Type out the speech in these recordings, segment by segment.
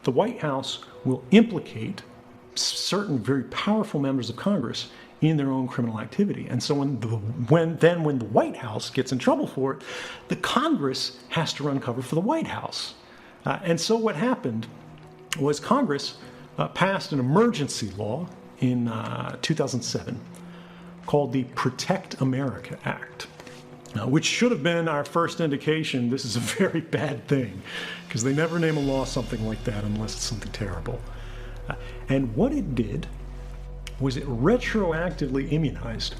the White House will implicate certain very powerful members of Congress in their own criminal activity. And so when the White House gets in trouble for it, the Congress has to run cover for the White House. And so what happened was Congress passed an emergency law in 2007 called the Protect America Act, which should have been our first indication this is a very bad thing, because they never name a law something like that unless it's something terrible. And what it did was it retroactively immunized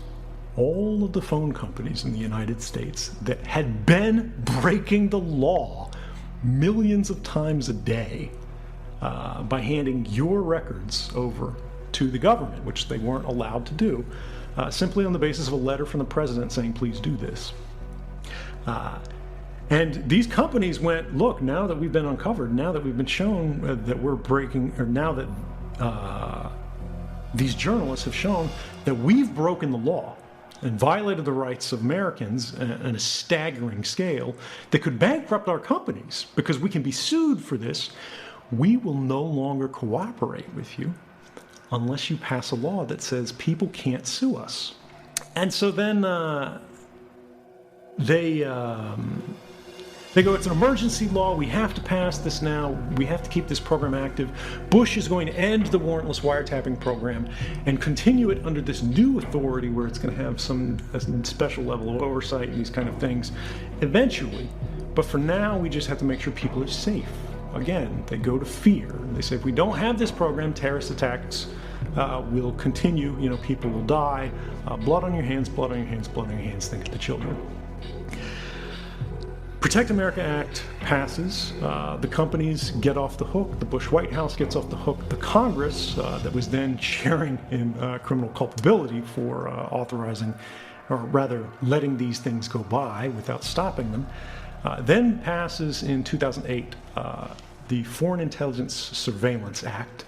all of the phone companies in the United States that had been breaking the law millions of times a day by handing your records over to the government, which they weren't allowed to do, simply on the basis of a letter from the president saying, please do this. And these companies went, look, now that we've been uncovered, now that we've been shown that we're breaking, or now that these journalists have shown that we've broken the law and violated the rights of Americans on a staggering scale that could bankrupt our companies because we can be sued for this, we will no longer cooperate with you unless you pass a law that says people can't sue us. And so then they go, it's an emergency law, we have to pass this now, we have to keep this program active. Bush is going to end the warrantless wiretapping program and continue it under this new authority where it's going to have some special level of oversight and these kind of things eventually. But for now, we just have to make sure people are safe. Again, they go to fear. They say, if we don't have this program, terrorist attacks will continue, people will die. Blood on your hands, blood on your hands, blood on your hands, think of the children. Protect America Act passes. The companies get off the hook. The Bush White House gets off the hook. The Congress, that was then sharing in criminal culpability for authorizing, or rather letting these things go by without stopping them, then passes in 2008 the Foreign Intelligence Surveillance Act,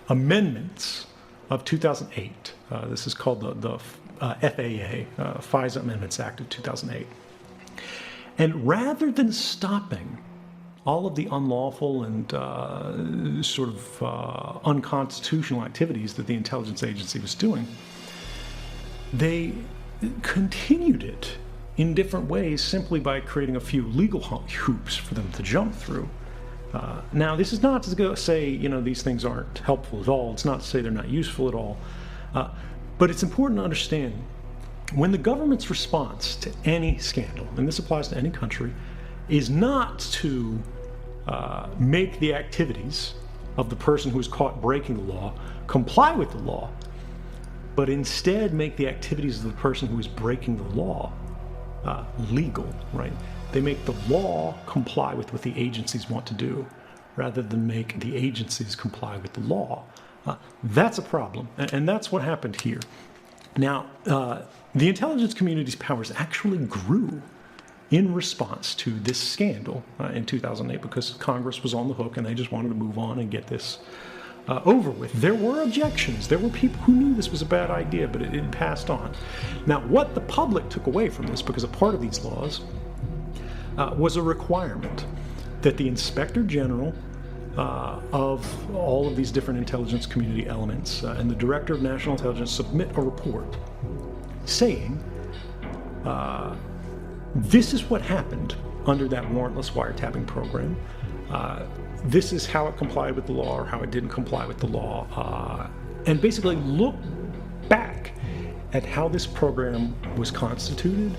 amendments of 2008. This is called the FAA, FISA Amendments Act of 2008. And rather than stopping all of the unlawful and sort of unconstitutional activities that the intelligence agency was doing, they continued it in different ways simply by creating a few legal hoops for them to jump through. Now, this is not to go say, these things aren't helpful at all. It's not to say they're not useful at all. But it's important to understand when the government's response to any scandal, and this applies to any country, is not to make the activities of the person who is caught breaking the law comply with the law, but instead make the activities of the person who is breaking the law legal, right? They make the law comply with what the agencies want to do, rather than make the agencies comply with the law. That's a problem, and that's what happened here. Now, the intelligence community's powers actually grew in response to this scandal in 2008 because Congress was on the hook and they just wanted to move on and get this over with. There were objections. There were people who knew this was a bad idea, but it passed on. Now, what the public took away from this, because a part of these laws, was a requirement that the Inspector General of all of these different intelligence community elements and the Director of National Intelligence submit a report saying this is what happened under that warrantless wiretapping program. This is how it complied with the law or how it didn't comply with the law, and basically look back at how this program was constituted,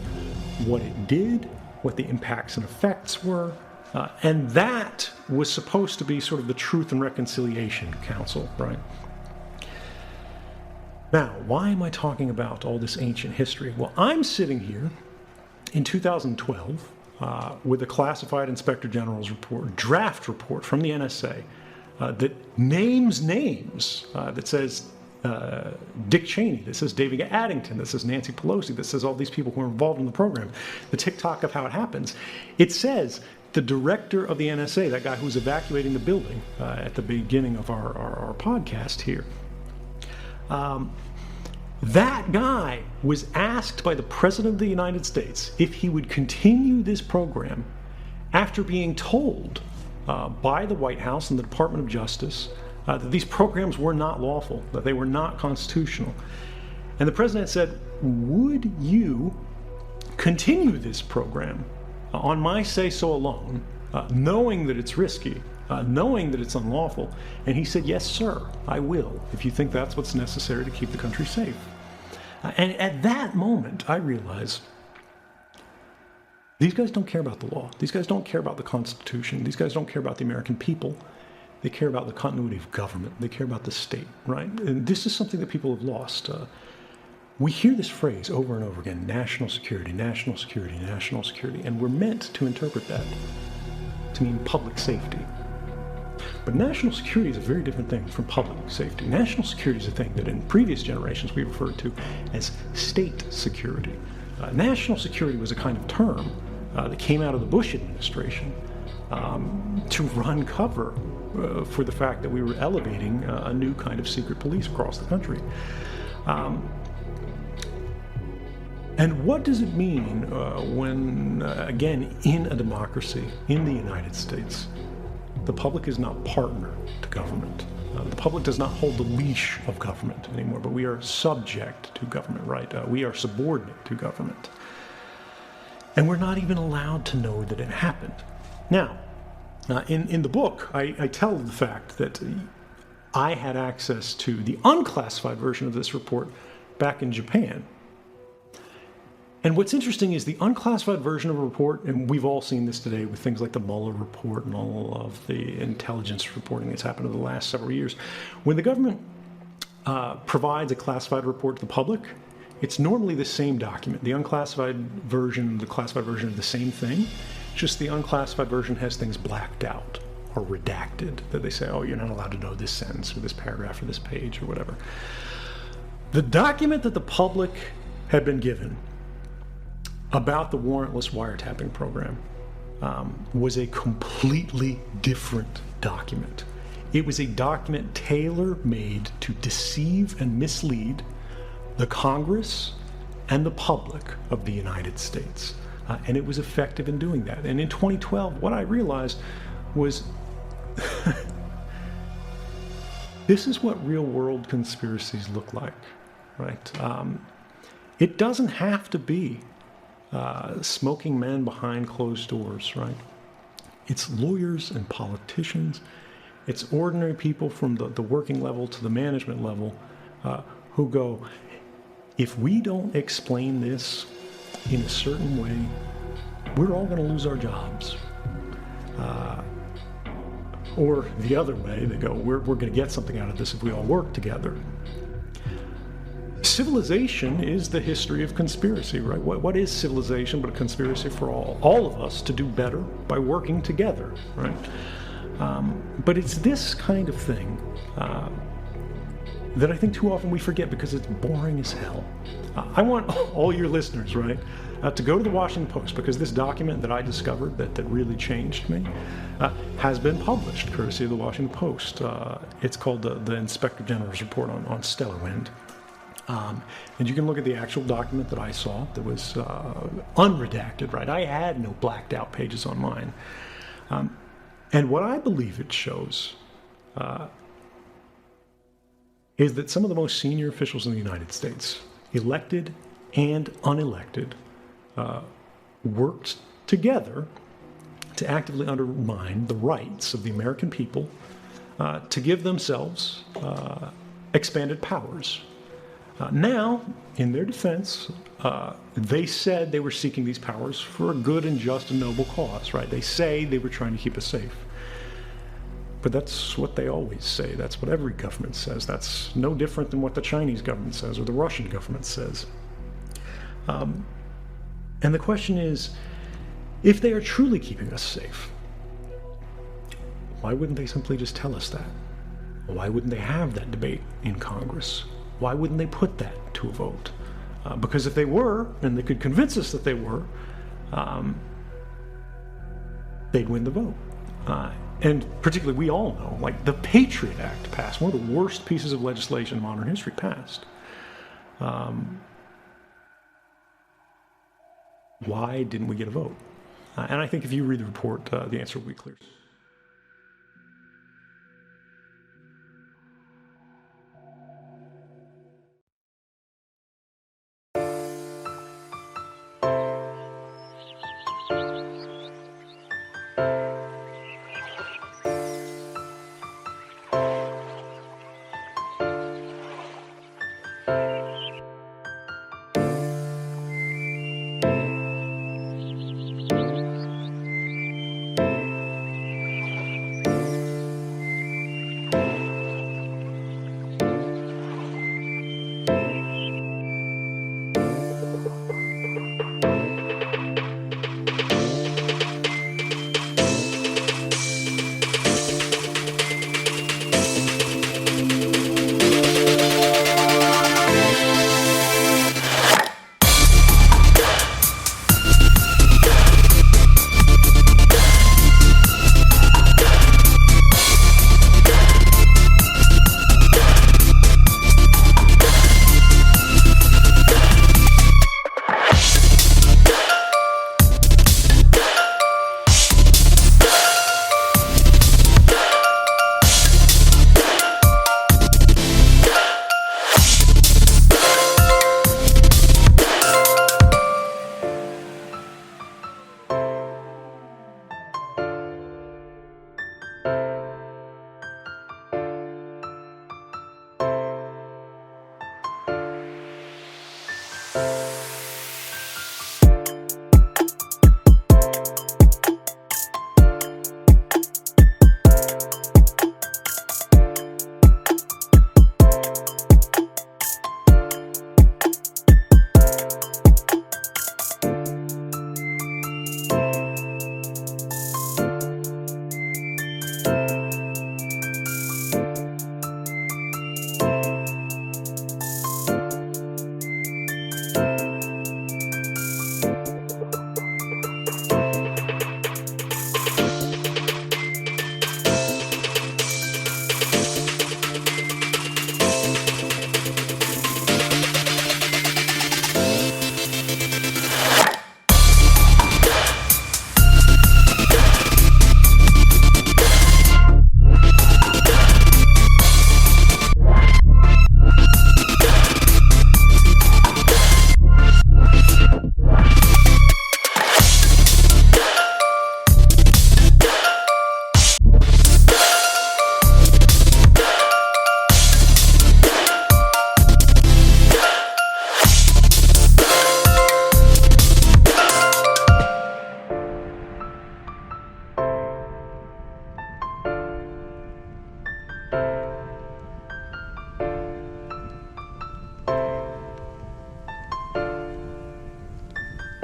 what it did, what the impacts and effects were, and that was supposed to be sort of the Truth and Reconciliation Council, right? Now, why am I talking about all this ancient history? Well, I'm sitting here in 2012 with a classified Inspector General's report, draft report from the NSA that names names, that says Dick Cheney, that says David Addington, that says Nancy Pelosi, that says all these people who are involved in the program, the TikTok of how it happens. It says the director of the NSA, that guy who's evacuating the building at the beginning of our podcast here, that guy was asked by the President of the United States if he would continue this program after being told by the White House and the Department of Justice that these programs were not lawful, that they were not constitutional. And the president said, would you continue this program on my say-so alone, knowing that it's risky, knowing that it's unlawful? And he said, yes, sir, I will, if you think that's what's necessary to keep the country safe. And at that moment, I realized these guys don't care about the law. These guys don't care about the Constitution. These guys don't care about the American people. They care about the continuity of government. They care about the state, right? And this is something that people have lost. We hear this phrase over and over again, national security, national security, national security, and we're meant to interpret that to mean public safety. But national security is a very different thing from public safety. National security is a thing that in previous generations we referred to as state security. National security was a kind of term that came out of the Bush administration to run cover for the fact that we were elevating a new kind of secret police across the country. And what does it mean when, again, in a democracy, in the United States, the public is not partner to government? The public does not hold the leash of government anymore, but we are subject to government, right? We are subordinate to government. And we're not even allowed to know that it happened. Now, in the book, I tell the fact that I had access to the unclassified version of this report back in Japan. And what's interesting is the unclassified version of a report, and we've all seen this today with things like the Mueller report and all of the intelligence reporting that's happened over the last several years. When the government provides a classified report to the public, it's normally the same document. The unclassified version, the classified version of the same thing, just the unclassified version has things blacked out or redacted that they say, oh, you're not allowed to know this sentence or this paragraph or this page or whatever. The document that the public had been given about the warrantless wiretapping program was a completely different document. It was a document tailor-made to deceive and mislead the Congress and the public of the United States. And it was effective in doing that. And in 2012, what I realized was this is what real-world conspiracies look like, right? It doesn't have to be smoking men behind closed doors, right? It's lawyers and politicians. It's ordinary people from the working level to the management level who go, if we don't explain this in a certain way, we're all going to lose our jobs. Or the other way, they go, we're going to get something out of this if we all work together. Civilization is the history of conspiracy, right? What is civilization but a conspiracy for all of us to do better by working together, right? But it's this kind of thing that I think too often we forget because it's boring as hell. I want all your listeners, right, to go to the Washington Post, because this document that I discovered that really changed me has been published courtesy of the Washington Post. It's called the Inspector General's Report on Stellar Wind. And you can look at the actual document that I saw that was unredacted, right? I had no blacked out pages on mine. And what I believe it shows is that some of the most senior officials in the United States, elected and unelected, worked together to actively undermine the rights of the American people to give themselves expanded powers. Now, in their defense, they said they were seeking these powers for a good and just and noble cause, right? They say they were trying to keep us safe. But that's what they always say. That's what every government says. That's no different than what the Chinese government says or the Russian government says. And the question is, if they are truly keeping us safe, why wouldn't they simply just tell us that? Why wouldn't they have that debate in Congress? Why wouldn't they put that to a vote? Because if they were, and they could convince us that they were, they'd win the vote. And particularly, we all know, like the Patriot Act passed, one of the worst pieces of legislation in modern history passed. Why didn't we get a vote? And I think if you read the report, the answer will be clear.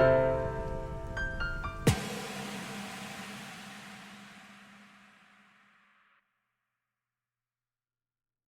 you.